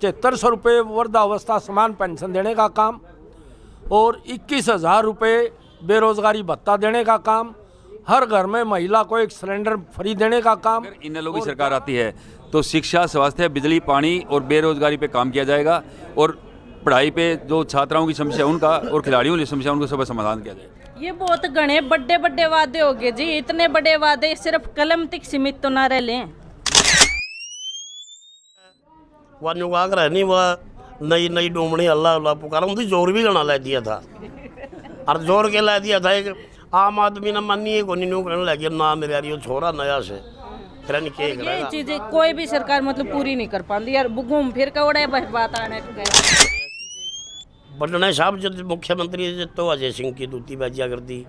7500 रुपये वृद्धावस्था समान पेंशन देने का काम और 21,000 रुपये बेरोजगारी भत्ता देने का काम, हर घर में महिला को एक सिलेंडर फ्री देने का काम। अगर इन लोगों की सरकार आती है तो शिक्षा, स्वास्थ्य, बिजली, पानी और बेरोजगारी पे काम किया जाएगा और पढ़ाई पे जो छात्राओं की समस्या उनका और खिलाड़ियों की समस्या उनका सब समाधान किया जाएगा। ये बहुत घने बड़े बड़े वादे हो गए जी, इतने बड़े वादे सिर्फ कलम तक सीमित तो ना रह लें। नहीं वह नई नई डूमनी अल्लाह अल्लाह पुकारा, उनकी जोर भी गाना ला दिया था और जोर के ला दिया था। एक आम आदमी ने मानी को नहीं कहने लगे ना मेरे यार ये छोरा नया से ये चीजें कोई भी सरकार मतलब पूरी नहीं कर पाती यार, घूम फिर के उड़े बात आने बटना साहब जब मुख्यमंत्री तो अजय सिंह की दूती बाजिया कर दी,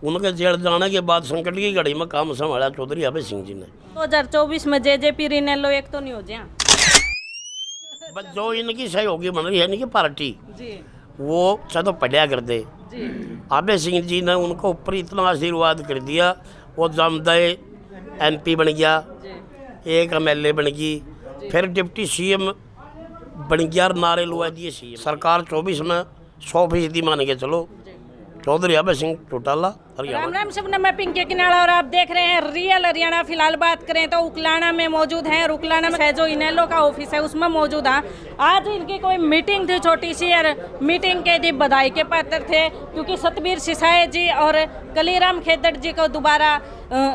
उनके जेल जाने के बाद संकट की घड़ी में काम संभाला चौधरी अभय सिंह जी ने। 2024 में जेजेपी रिनेलो एक तो नहीं हो जाए, बस जो इनकी सहयोगी बन रही है इनकी पार्टी जी, वो तो पढ़िया कर दे। अभय सिंह जी ने उनको ऊपर इतना आशीर्वाद कर दिया, वो जमदय MP बन गया, एक MLA बन गई, फिर डिप्टी CM बन गया और नारे लुआ दिए CM। सरकार 24 में 100% मान के चलो चौधरी अभय सिंह चौटाला। राम राम सबने, मैं पिंकी किनारा और आप देख रहे हैं रियल हरियाणा। फिलहाल बात करें तो उकलाना में मौजूद हैं, उकलाना में जो इनेलो का ऑफिस है उसमें मौजूद है। आज इनकी कोई मीटिंग थी छोटी सी और मीटिंग के लिए बधाई के पात्र थे क्योंकि सतबीर सिसाई जी और कलीराम खेदड़ जी को दोबारा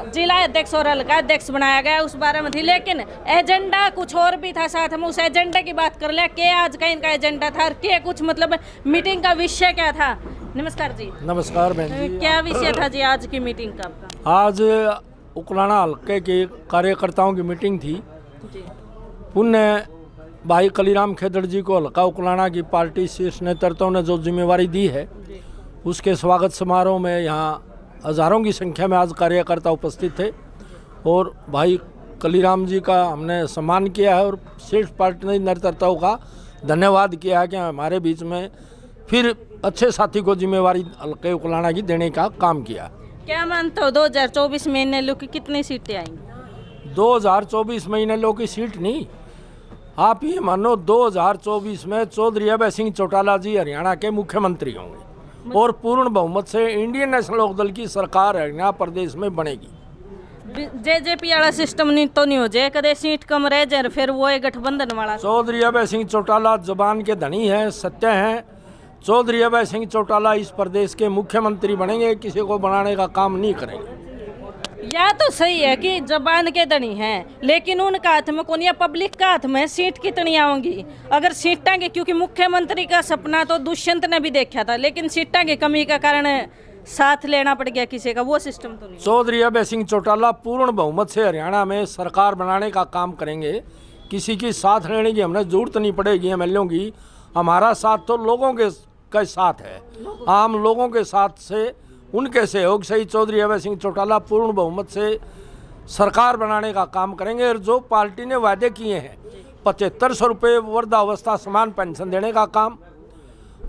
जिला अध्यक्ष और हल्का अध्यक्ष बनाया गया उस बारे में थी, लेकिन एजेंडा कुछ और भी था साथ में। उस एजेंडा की बात कर ले, क्या आज का इनका एजेंडा था और क्या कुछ मतलब मीटिंग का विषय क्या था? नमस्कार जी। नमस्कार बहन जी। क्या विषय था जी आज की मीटिंग का आपका? आज उकलाना हल्के के कार्यकर्ताओं की मीटिंग थी। पुण्य भाई कलीराम खेदड़ जी को हल्का उकलाना की पार्टी शीर्ष नेतृत्व ने जो जिम्मेवारी दी है उसके स्वागत समारोह में यहाँ हज़ारों की संख्या में आज कार्यकर्ता उपस्थित थे और भाई कलीराम जी का हमने सम्मान किया है और शीर्ष पार्टी नेतृत्व का धन्यवाद किया है कि हमारे बीच में फिर अच्छे साथी को जिम्मेवारी हल्के उकलाना की देने का काम किया। क्या मानते हो 2024 में इनेलो की कितनी सीटें आएंगी? 2024 में इनेलो की सीट नहीं, आप ये मानो 2024 में चौधरी अभय सिंह चौटाला जी हरियाणा के मुख्यमंत्री होंगे और पूर्ण बहुमत से इंडियन नेशनल लोकदल की सरकार हरियाणा प्रदेश में बनेगी। जेजेपी वाला सिस्टम नहीं तो नहीं हो जाए, कदे सीट कम रह जाए फिर वो एक गठबंधन वाला। चौधरी अभय सिंह चौटाला जबान के धनी हैं, सत्य हैं। चौधरी अभय सिंह चौटाला इस प्रदेश के मुख्यमंत्री बनेंगे, किसी को बनाने का काम नहीं करेंगे। यह तो सही है कि जबान के धनी हैं, लेकिन उनका हाथ में कौन या पब्लिक का हाथ में सीट कितनी आएंगी? अगर सीटें के, क्योंकि मुख्यमंत्री का सपना तो दुष्यंत ने भी देखा था, लेकिन सीटें की कमी के कारण साथ लेना पड़ गया किसी का, वो सिस्टम तो नहीं। चौधरी अभय सिंह चौटाला पूर्ण बहुमत से हरियाणा में सरकार बनाने का काम करेंगे, किसी की साथ लेने की हमें जरूरत नहीं पड़ेगी। MLA की हमारा साथ तो लोगों के साथ है, आम लोगों के साथ से उनके सहयोग से ही चौधरी अभय सिंह चौटाला पूर्ण बहुमत से सरकार बनाने का काम करेंगे। और जो पार्टी ने वादे किए हैं 7500 रुपये वृद्धावस्था समान पेंशन देने का काम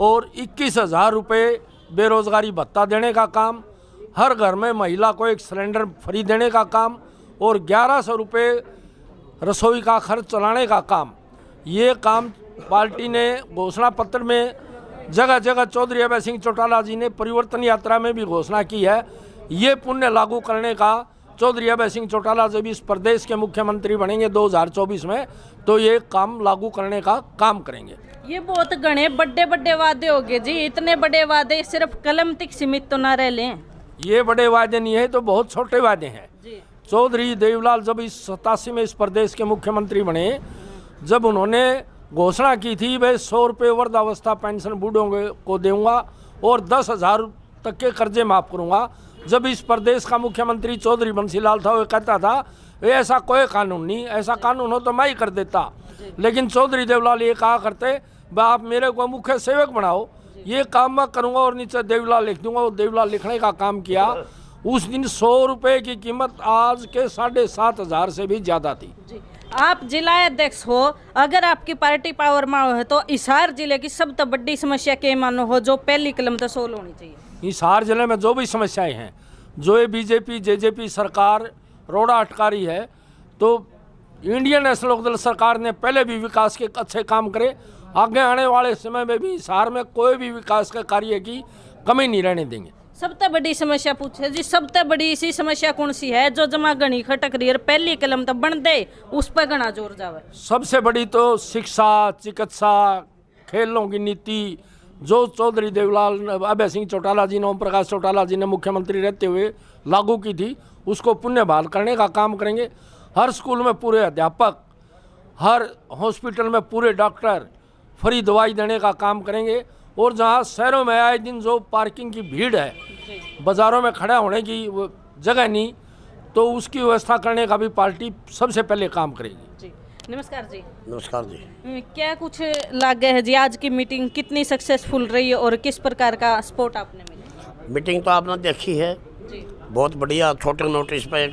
और 21,000 रुपये बेरोजगारी भत्ता देने का काम, हर घर में महिला को एक सिलेंडर फ्री देने का काम और 1100 रुपये रसोई का खर्च चलाने का काम, ये काम पार्टी ने घोषणा पत्र में जगह जगह चौधरी अभय सिंह चौटाला जी ने परिवर्तन यात्रा में भी घोषणा की है। ये पुण्य लागू करने का चौधरी अभय सिंह चौटाला जब इस प्रदेश के मुख्यमंत्री बनेंगे 2024 में तो ये काम लागू करने का काम करेंगे। ये बहुत घने बड़े बड़े वादे हो गए जी, इतने बड़े वादे सिर्फ कलम तक सीमित तो ना रह लें। ये बड़े वादे नहीं है तो बहुत छोटे वादे हैं। चौधरी देवीलाल जब इस 87 में इस प्रदेश के मुख्यमंत्री बने, जब उन्होंने घोषणा की थी भाई 100 रुपये वृद्धावस्था पेंशन बूढ़ों को दूंगा और 10,000 तक के कर्जे माफ़ करूंगा। जब इस प्रदेश का मुख्यमंत्री चौधरी बंसीलाल था वो कहता था ऐसा कोई कानून नहीं, ऐसा कानून हो तो मैं ही कर देता, लेकिन चौधरी देवीलाल ये कहा करते आप मेरे को मुख्य सेवक बनाओ, ये काम मैं करूंगा और नीचे देवीलाल लिख दूंगा। वो देवीलाल लिखने का काम किया। उस दिन 100 रुपये की कीमत आज के 7,500 से भी ज़्यादा थी। आप जिला अध्यक्ष हो, अगर आपकी पार्टी पावर में है तो हिसार जिले की सबसे बड़ी समस्या क्या मानो हो जो पहली कलम तो सोल्व होनी चाहिए? हिसार जिले में जो भी समस्याएं हैं, जो ये बीजेपी जेजेपी सरकार रोड़ा अटका रही है, तो इंडियन नेशनल लोकदल सरकार ने पहले भी विकास के अच्छे काम करे, आगे आने वाले समय में भी शहर में कोई भी विकास के कार्य की कमी नहीं रहने देंगे। सबसे बड़ी समस्या पूछे जी, सबसे बड़ी इसी समस्या कौन सी है जो जमा गणी खटक रही है, पहली कलम तो बन दे उस पर गणा जोर जावे? सबसे बड़ी तो शिक्षा, चिकित्सा, खेलों की नीति जो चौधरी देवलाल अभय सिंह चौटाला जी ने, ओम प्रकाश चौटाला जी ने मुख्यमंत्री रहते हुए लागू की थी, उसको पुण्य बहाल करने का काम करेंगे। हर स्कूल में पूरे अध्यापक, हर हॉस्पिटल में पूरे डॉक्टर फ्री दवाई देने का काम करेंगे। और जहाँ शहरों में आए दिन जो पार्किंग की भीड़ है, बाज़ारों में खड़ा होने की जगह नहीं, तो उसकी व्यवस्था करने का भी पार्टी सबसे पहले काम करेगी। जी नमस्कार जी। नमस्कार जी। क्या कुछ लागे है जी, आज की मीटिंग कितनी सक्सेसफुल रही और किस प्रकार का सपोर्ट आपने मिला? मीटिंग तो आपने देखी है जी। बहुत बढ़िया। छोटे नोटिस पे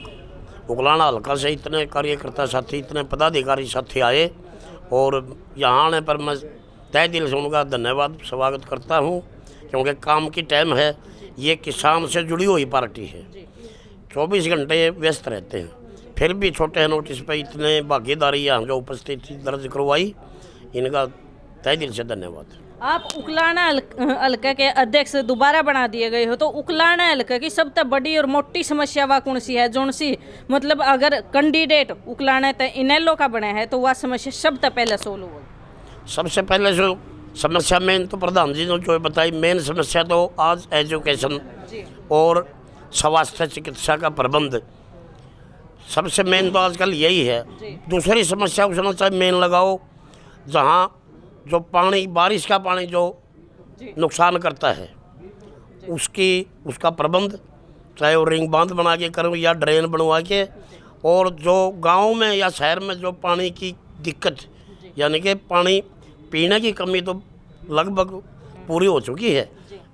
उगलाना हल्का से इतने कार्यकर्ता साथी, इतने पदाधिकारी साथी आए और यहाँ आने पर मैं तय दिल से उनका धन्यवाद स्वागत करता हूँ, क्योंकि काम की टाइम है, ये किसान से जुड़ी हुई पार्टी है, 24 घंटे व्यस्त रहते हैं, फिर भी छोटे नोटिस पे इतने भागीदारी यहाँ जो उपस्थिति दर्ज करवाई, इनका तय दिल से धन्यवाद। आप उकलाना हल्का के अध्यक्ष दोबारा बना दिए गए हो, तो उकलाना हल्का की सबसे बड़ी और मोटी समस्या वह कौन सी है, जोन सी मतलब अगर कैंडिडेट उकलाना तो इनेलो का बना है तो वह समस्या सबसे पहले सोल्व हो? सबसे पहले जो समस्या मेन तो प्रधान जी ने जो बताई, मेन समस्या तो आज एजुकेशन और स्वास्थ्य चिकित्सा का प्रबंध सबसे मेन तो आजकल यही है। दूसरी समस्या उसने चाहे मेन लगाओ, जहाँ जो पानी, बारिश का पानी जो नुकसान करता है उसका प्रबंध, चाहे वो रिंग बांध बना के करो या ड्रेन बनवा के, और जो गांव में या शहर में जो पानी की दिक्कत, यानी कि पानी पीने की कमी तो लगभग पूरी हो चुकी है,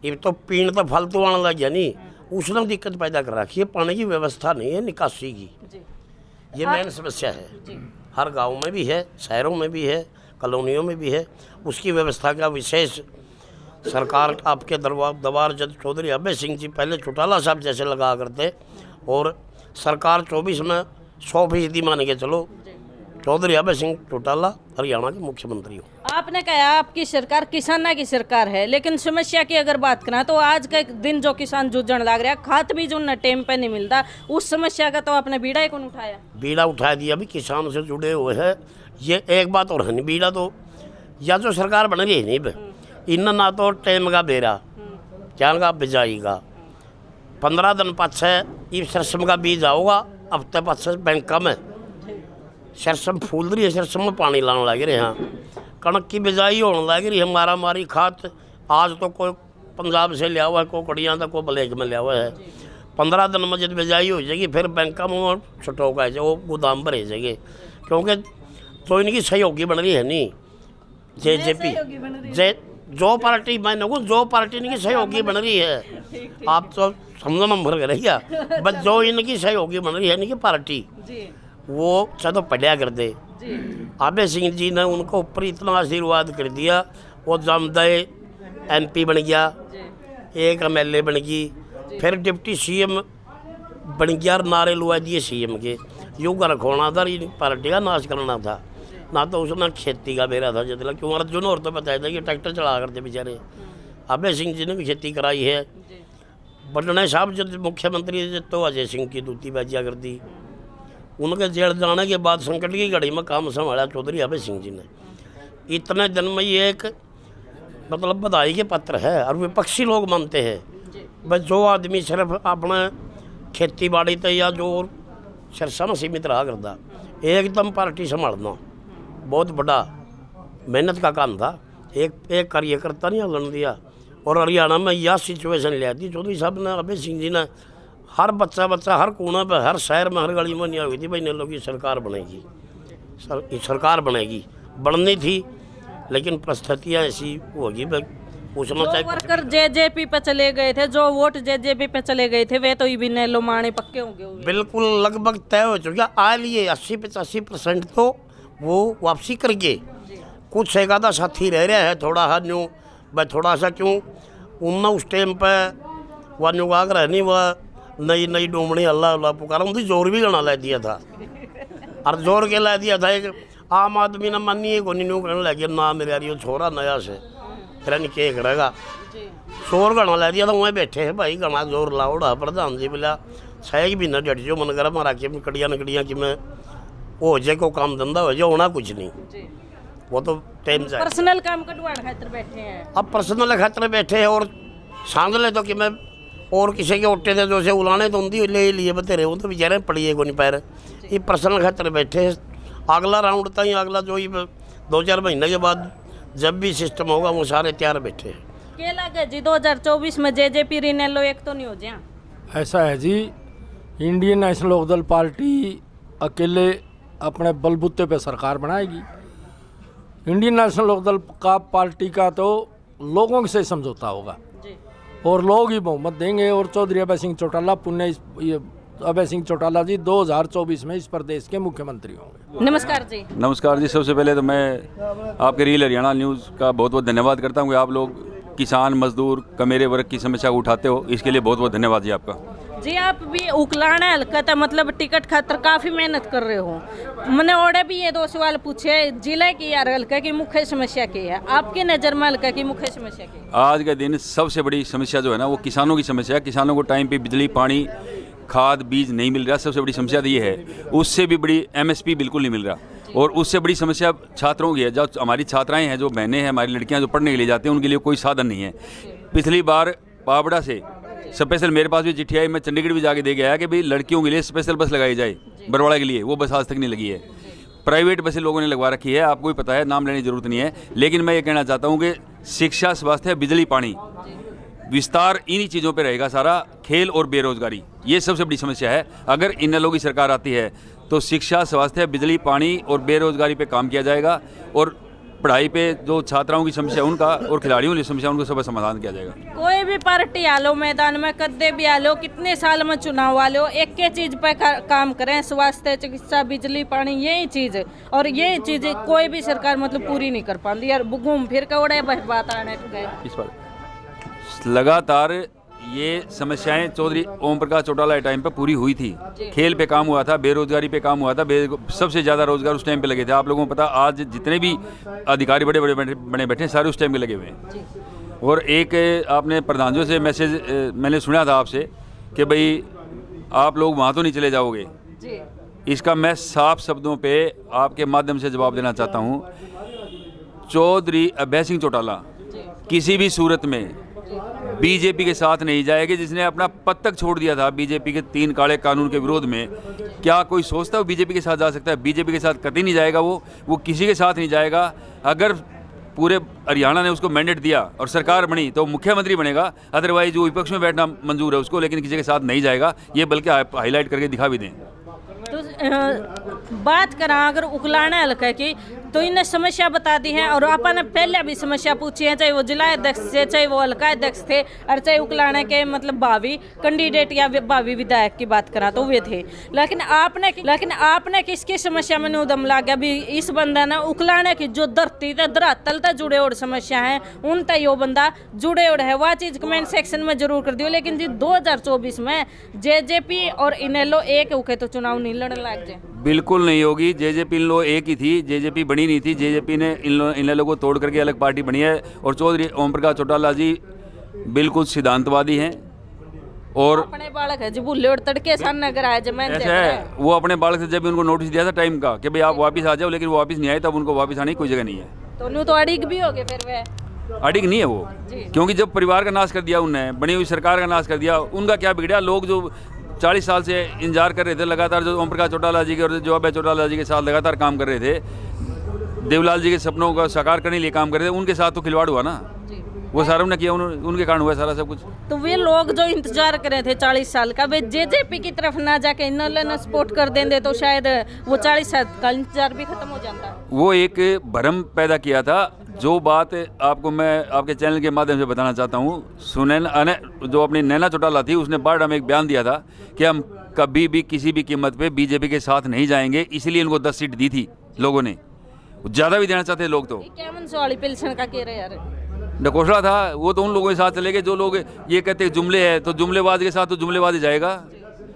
ये तो पीने तो फालतू आने लग गया नहीं, उसने दिक्कत पैदा कर रखी है, पानी की व्यवस्था नहीं है निकासी की, ये मेन समस्या है। हर गांव में भी है, शहरों में भी है, कॉलोनियों में भी है, उसकी व्यवस्था का विशेष सरकार आपके दरबार जज चौधरी अभय सिंह जी पहले चौटाला साहब जैसे लगा करते, और सरकार 24 में 100% मान के चलो चौधरी अभय सिंह चौटाला हरियाणा के मुख्यमंत्री हो। आपने कहा आपकी सरकार किसाना की सरकार है, लेकिन समस्या की अगर बात करें तो आज का दिन जो किसान जूझन लग रहा है, खाद भी जो न टाइम पे नहीं मिलता, उस समस्या का तो आपने बीड़ा ही कौन उठाया? बीड़ा उठा दिया भी किसान से जुड़े हुए हैं। ये एक बात और है नहीं, बीड़ा तो या जो सरकार बन रही है नहीं, इन ना तो टाइम का बेरा क्या का बिजाई का 15 दिन पाछे ये सरसों का बीज आओगा, हफ्ते पाछे बैंक में सरसों फूल रही है, सरसों में पानी लाने लग रहे हैं, कणक की बिजाई होने लग रही है, मारा मारी खाद आज तो कोई पंजाब से लिया हुआ है, कोई कड़ियाँ तो कोई ब्लैक में लिया हुआ है। 15 दिन में जब बिजाई हो जाएगी फिर बैंक में छटोक आए वो गोदाम भरे जाएंगे, क्योंकि तो इनकी सहयोगी बन रही है नहीं जेजेपी जो पार्टी, मैंने को जो पार्टी इनकी सहयोगी बन रही है, आप तो समझो नंबर करेगा, बस जो इनकी सहयोगी बन रही है इनकी पार्टी, वो चाहे पढ़िया कर दे। अभय सिंह जी ने उनको ऊपर इतना आशीर्वाद कर दिया, वो जमदाय MP बन गया, एक MLA बन गई, फिर डिप्टी CM बन गया, नारे लुआ दिए CM के। युग रखवाना था, पार्टी का नाश करना था, ना तो उसने खेती का बेरा था जितना, क्यों अर्जुन और तो बताया था कि ट्रैक्टर चला करते बेचारे। अभय सिंह जी ने भी खेती कराई है। बटने साहब जब मुख्यमंत्री तो अजय सिंह की दूती बाजिया कर दी, उनके जेल जाने के बाद संकट की घड़ी में काम संभाला चौधरी अभय सिंह जी ने। इतने दिन में ये एक मतलब बधाई के पत्र है, और विपक्षी लोग मानते हैं बस जो आदमी सिर्फ अपने खेती बाड़ी ते या जो सिरसा में सीमित रहा करता, एकदम पार्टी संभालना बहुत बड़ा मेहनत का काम था, एक कार्यकर्ता नहीं हलन दिया। और हरियाणा में यह सिचुएशन ले दी चौधरी साहब ने, अभय सिंह जी ने। हर बच्चा हर कोना पे, हर शहर में, हर गली में नहीं हुई थी भाई ने लोग की सरकार बनेगी, सरकार बनेगी, बननी थी, लेकिन परिस्थितियाँ ऐसी होगी भाई पूछना चाहिए। वर्कर जेजेपी पे चले गए थे, जो वोट जेजेपी पे चले गए थे, वे तो भी लोमाने पक्के होंगे। बिल्कुल लगभग तय हो चुका आ लिए 80-85% तो वो वापसी कर गए। कुछ एक आधा साथी रह रहा है थोड़ा सा न्यू भाई, थोड़ा सा क्यों उनने उस टाइम पर वह न्यू आग रहनी, वह नई डूमनी अल्लाह अल्लाह पुकारा, उनकी जोर भी गाना ला दिया था और जोर के ला दिया था एक आम आदमी ने मानी को नहीं करने लगे ना मेरे यार ये छोरा नया से फिर नहीं के करेगा शोर घना ला दिया था वहीं बैठे है भाई घना जोर लाओड़ा प्रधान जी बोला सही भी ना डट जो मन करा मारा कि कड़िया नकड़िया कि मैं हो जाए को काम धंधा हो जाए होना कुछ नहीं वो तो टाइम जाए पर्सनल काम कटवाने खातिर बैठे हैं। अब पर्सनल खातिर बैठे हैं और सांझ ले तो कि मैं और किसी के उठे थे जो से उलाने तो उनकी ले लिए बतेरे वो तो बेचारे पड़ी है को नहीं पैर ये पर्सनल खातिर बैठे हैं। अगला राउंड तक अगला जो ही 2-4 महीने के बाद जब भी सिस्टम होगा वो सारे तैयार बैठे हैं। क्या लगे जी 2024 में जेजेपी इनेलो एक तो नहीं हो जाए? ऐसा है जी, इंडियन नेशनल लोकदल पार्टी अकेले अपने बलबूते पे सरकार बनाएगी। इंडियन नेशनल लोकदल का पार्टी का तो लोगों से समझौता होगा और लोग ही बहुमत देंगे और चौधरी अभय सिंह चौटाला अभय सिंह चौटाला जी 2024 में इस प्रदेश के मुख्यमंत्री होंगे। नमस्कार जी। नमस्कार जी। सबसे पहले तो मैं आपके रील हरियाणा न्यूज़ का बहुत बहुत धन्यवाद करता हूँ कि आप लोग किसान मजदूर कमेरे वर्ग की समस्या को उठाते हो, इसके लिए बहुत बहुत धन्यवाद जी आपका। जी आप भी उकलाना हल्का था मतलब टिकट खातर काफ़ी मेहनत कर रहे हो। मैंने और भी ये 2 सवाल पूछे जिले की यार हल्का की मुख्य समस्या क्या है, आपकी नज़र में हल्का की मुख्य समस्या क्या है? आज के दिन सबसे बड़ी समस्या जो है ना वो किसानों की समस्या है। किसानों को टाइम पे बिजली पानी खाद बीज नहीं मिल रहा, सबसे बड़ी समस्या तो ये है। उससे भी बड़ी MSP बिल्कुल नहीं मिल रहा और उससे बड़ी समस्या छात्रों की है। जो हमारी छात्राएं हैं, जो बहनें हैं, हमारी लड़कियां जो पढ़ने के लिए जाती हैं, उनके लिए कोई साधन नहीं है। पिछली बार पावड़ा से स्पेशल मेरे पास भी चिट्ठी आई, मैं चंडीगढ़ भी जाके दे के आया कि भाई लड़कियों के लिए स्पेशल बस लगाई जाए बरवाड़ा के लिए, वो बस आज तक नहीं लगी है। प्राइवेट बसें लोगों ने लगवा रखी है, आपको भी पता है, नाम लेने की जरूरत नहीं है। लेकिन मैं ये कहना चाहता हूँ कि शिक्षा, स्वास्थ्य, बिजली, पानी, विस्तार इन्हीं चीज़ों पे रहेगा सारा। खेल और बेरोजगारी ये सबसे बड़ी समस्या है। अगर इनेलो की सरकार आती है तो शिक्षा, स्वास्थ्य, बिजली, पानी और बेरोजगारी पे काम किया जाएगा और पढ़ाई पे जो छात्राओं की समस्या उनका और खिलाड़ियों की समस्या उनका सब समाधान किया जाएगा। कोई भी पार्टी आलो मैदान में कद्दे भी आलो कितने साल में चुनाव आलो एक के चीज पे काम करें, स्वास्थ्य, चिकित्सा, बिजली, पानी, यही चीज और यही चीज कोई भी सरकार मतलब पूरी नहीं कर पाती यार। घूम फिर के उड़े बात आने इस पर लगातार ये समस्याएं चौधरी ओम प्रकाश चौटाला के टाइम पे पूरी हुई थी। खेल पे काम हुआ था, बेरोजगारी पे काम हुआ था, सबसे ज़्यादा रोजगार उस टाइम पे लगे थे। आप लोगों को पता, आज जितने भी अधिकारी बड़े बड़े बैठे सारे उस टाइम पे लगे हुए हैं। और एक आपने प्रधानों से मैसेज मैंने सुना था आपसे कि भाई आप लोग वहाँ तो नहीं चले जाओगे। इसका मैं साफ शब्दों पे आपके माध्यम से जवाब देना चाहता हूँ। चौधरी अभय सिंह चौटाला किसी भी सूरत में बीजेपी के साथ नहीं जाएगी, जिसने अपना पद तक छोड़ दिया था बीजेपी के 3 काले कानून के विरोध में। क्या कोई सोचता है वो बीजेपी के साथ जा सकता है? बीजेपी के साथ कतई नहीं जाएगा, वो किसी के साथ नहीं जाएगा। अगर पूरे हरियाणा ने उसको मैंडेट दिया और सरकार बनी तो मुख्यमंत्री बनेगा, अदरवाइज वो विपक्ष में बैठना मंजूर है उसको, लेकिन किसी के साथ नहीं जाएगा। ये बल्कि हाईलाइट करके दिखा भी दें। तो बात करा अगर उकलाना हल्का की तो इन्हें समस्या बता दी है और अपन पहले भी समस्या पूछी है, चाहे वो जिला अध्यक्ष थे, चाहे वो हल्का अध्यक्ष थे और चाहे उकलाना के मतलब भावी कैंडिडेट या भावी विधायक की बात करा तो वे थे। लेकिन आपने किसकी समस्या में उदम ला गया? अभी इस बंदा ना उकलाना की जो धरती धरातल तक जुड़े और समस्या है उन तक यो बंदा जुड़े और है, वह चीज़ कमेंट सेक्शन में जरूर कर दियो। लेकिन जी 2024 में जेजेपी और इनेलो एक होके तो चुनाव नहीं लड़ने लग जाए। बिल्कुल नहीं होगी। जेजेपी इन लोग एक ही थी, जेजेपी बनी नहीं थी। जेजेपी ने इन लोगों को तोड़ करके अलग पार्टी बनी है और चौधरी ओम प्रकाश चौटाला जी बिल्कुल सिद्धांतवादी हैं और अपने बालक है जी भूले और तड़के सन नगर आए जब मैंने ऐसा है। वो अपने बालक से जब उनको नोटिस दिया था टाइम का कि भाई आप वापस आ जाओ, लेकिन वो वापस नहीं आए, तब उनको वापस आने की कोई जगह नहीं है। तो अड़िग भी हो गए फिर वे अड़िग नहीं है वो, क्योंकि जब परिवार का नाश कर दिया उनने, बनी हुई सरकार का नाश कर दिया, उनका क्या बिगड़ा? लोग जो 40 साल से इंतजार कर रहे थे लगातार, जो ओम प्रकाश चौटाला जी के और जो अभय चौटाला जी के साथ लगातार काम कर रहे थे, देवलाल जी के सपनों का साकार करने के लिए काम कर रहे थे, उनके साथ तो खिलवाड़ हुआ ना। वो सारा उन्होंने किया, उनके कारण हुआ सारा सब कुछ। तो वे लोग जो इंतजार कर रहे थे 40 साल का, वे जेजेपी की तरफ ना जाके इन्होंने सपोर्ट कर देंगे तो शायद वो 40 साल का इंतजार भी खत्म हो जाता। वो एक भ्रम पैदा किया था। जो बात आपको मैं आपके चैनल के माध्यम से बताना चाहता हूँ, जो अपनी नैना चौटाला थी, उसने बारडा में एक बयान दिया था कि हम कभी भी किसी भी कीमत पे बीजेपी के साथ नहीं जाएंगे, इसलिए इनको 10 सीट दी थी लोगों ने। ज़्यादा भी देना चाहते लोग। तो क्या मनसवाड़ी पेंशन का कह रहे यार डकोसला था, वो तो उन लोगों के साथ चले गए जो लोग ये कहते हैं जुमले है, तो जुमलेबाज के साथ तो जुमलेबाज ही जाएगा।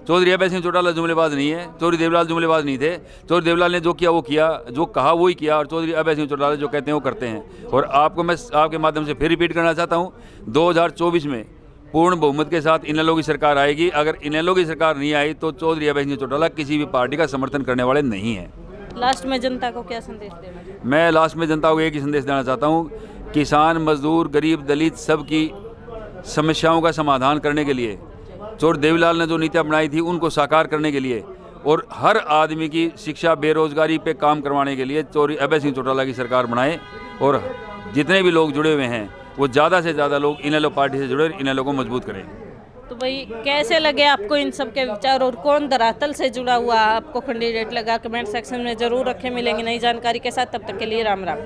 चौधरी अभय सिंह चौटाला जुमलेबाज नहीं है, चौधरी देवलाल जुमलेबाज नहीं थे। चौधरी देवलाल ने जो किया वो किया, जो कहा वो ही किया, और चौधरी अभय सिंह चौटाला जो कहते हैं वो करते हैं। और आपको मैं आपके माध्यम से फिर रिपीट करना चाहता हूँ, 2024 में पूर्ण बहुमत के साथ इनेलो की सरकार आएगी। अगर इनेलो की सरकार नहीं आई तो चौधरी अभय सिंह चौटाला किसी भी पार्टी का समर्थन करने वाले नहीं हैं। लास्ट में जनता को क्या संदेश देना? मैं लास्ट में जनता को एक ही संदेश देना चाहता हूँ, किसान, मजदूर, गरीब, दलित सबकी समस्याओं का समाधान करने के लिए चौधरी देवीलाल ने जो नीतियाँ बनाई थी उनको साकार करने के लिए, और हर आदमी की शिक्षा, बेरोजगारी पे काम करवाने के लिए चौधरी अभय सिंह चौटाला की सरकार बनाए। और जितने भी लोग जुड़े हुए हैं वो ज़्यादा से ज़्यादा लोग इनेलो पार्टी से जुड़े, इनेलो को मजबूत करें। तो भाई कैसे लगे आपको इन सब के विचार, और कौन धरातल से जुड़ा हुआ आपको कैंडिडेट लगा? कमेंट सेक्शन में जरूर रखें। मिलेंगे नई जानकारी के साथ, तब तक के लिए राम राम।